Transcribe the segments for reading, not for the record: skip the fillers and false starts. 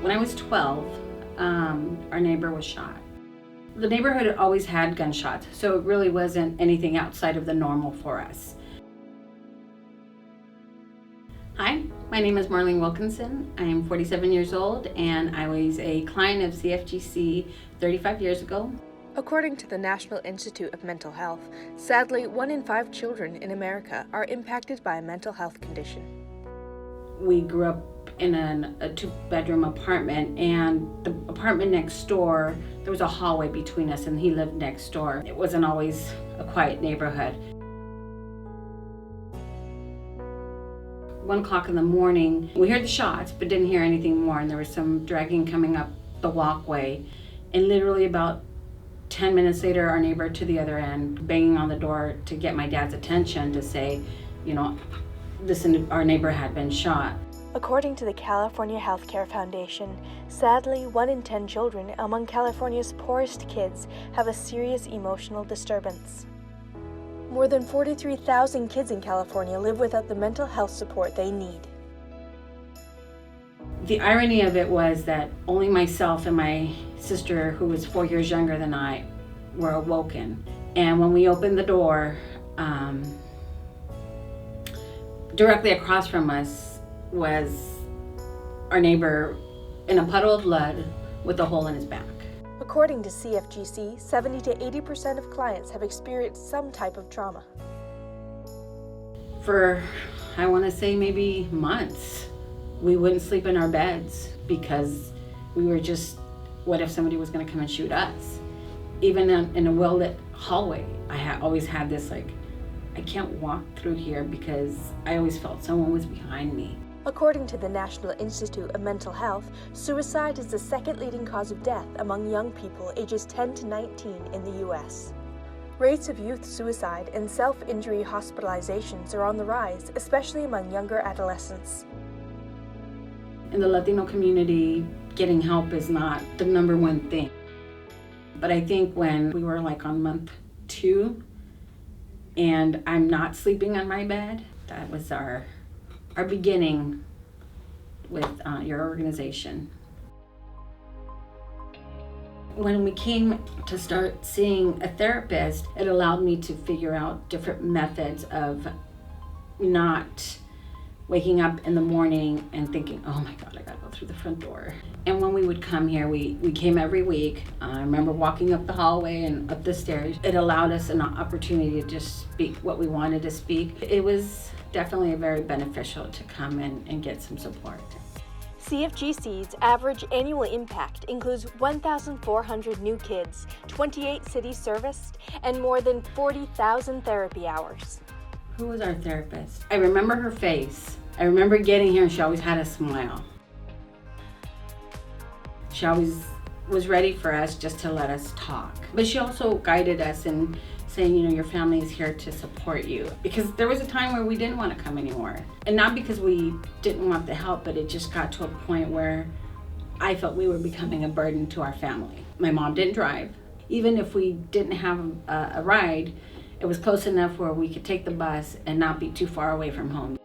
When I was 12, our neighbor was shot. The neighborhood had always had gunshots, so it really wasn't anything outside of the normal for us. Hi, my name is Marlene Wilkinson. I am 47 years old and I was a client of CFGC 35 years ago. According to the National Institute of Mental Health, sadly, 1 in 5 children in America are impacted by a mental health condition. We grew up in a 2-bedroom apartment, and the apartment next door, there was a hallway between us, and he lived next door. It wasn't always a quiet neighborhood. 1 o'clock in the morning, we heard the shots, but didn't hear anything more, and there was some dragging coming up the walkway, and literally about 10 minutes later, our neighbor to the other end, banging on the door to get my dad's attention to say, listen, our neighbor had been shot. According to the California Healthcare Foundation, sadly, 1 in 10 children among California's poorest kids have a serious emotional disturbance. More than 43,000 kids in California live without the mental health support they need. The irony of it was that only myself and my sister, who was 4 years younger than I, were awoken. And when we opened the door, directly across from us was our neighbor in a puddle of blood with a hole in his back. According to CFGC, 70 to 80% of clients have experienced some type of trauma. For, I want to say, maybe months, we wouldn't sleep in our beds because we were just, what if somebody was going to come and shoot us? Even in a well-lit hallway, I always had this I can't walk through here because I always felt someone was behind me. According to the National Institute of Mental Health, suicide is the second leading cause of death among young people ages 10 to 19 in the U.S. Rates of youth suicide and self-injury hospitalizations are on the rise, especially among younger adolescents. In the Latino community, getting help is not the number one thing. But I think when we were on month 2 and I'm not sleeping on my bed, that was our beginning with your organization. When we came to start seeing a therapist, it allowed me to figure out different methods of not waking up in the morning and thinking, oh my God, I gotta go through the front door. And when we would come here, we came every week. I remember walking up the hallway and up the stairs. It allowed us an opportunity to just speak what we wanted to speak. It was definitely very beneficial to come in and get some support. CFGC's average annual impact includes 1,400 new kids, 28 cities serviced, and more than 40,000 therapy hours. Who was our therapist? I remember her face. I remember getting here and she always had a smile. She always was ready for us just to let us talk. But she also guided us in saying, your family is here to support you. Because there was a time where we didn't want to come anymore. And not because we didn't want the help, but it just got to a point where I felt we were becoming a burden to our family. My mom didn't drive. Even if we didn't have a ride, it was close enough where we could take the bus and not be too far away from home.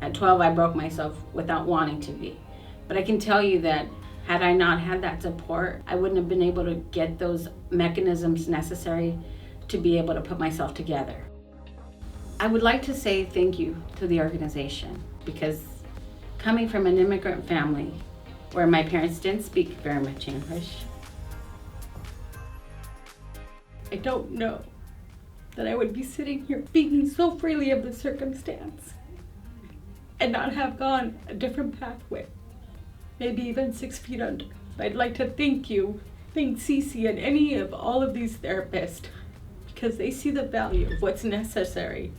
At 12, I broke myself without wanting to be. But I can tell you that had I not had that support, I wouldn't have been able to get those mechanisms necessary to be able to put myself together. I would like to say thank you to the organization, because coming from an immigrant family where my parents didn't speak very much English, I don't know that I would be sitting here speaking so freely of the circumstance and not have gone a different pathway, maybe even 6 feet under. I'd like to thank Cece and any of all of these therapists, because they see the value of what's necessary,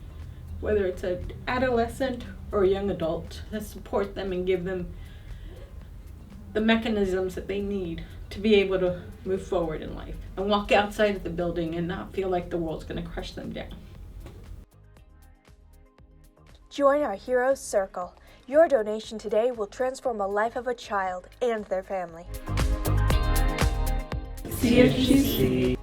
whether it's an adolescent or a young adult, to support them and give them the mechanisms that they need to be able to move forward in life and walk outside of the building and not feel like the world's going to crush them down. Join our Heroes Circle. Your donation today will transform the life of a child and their family. CFGC.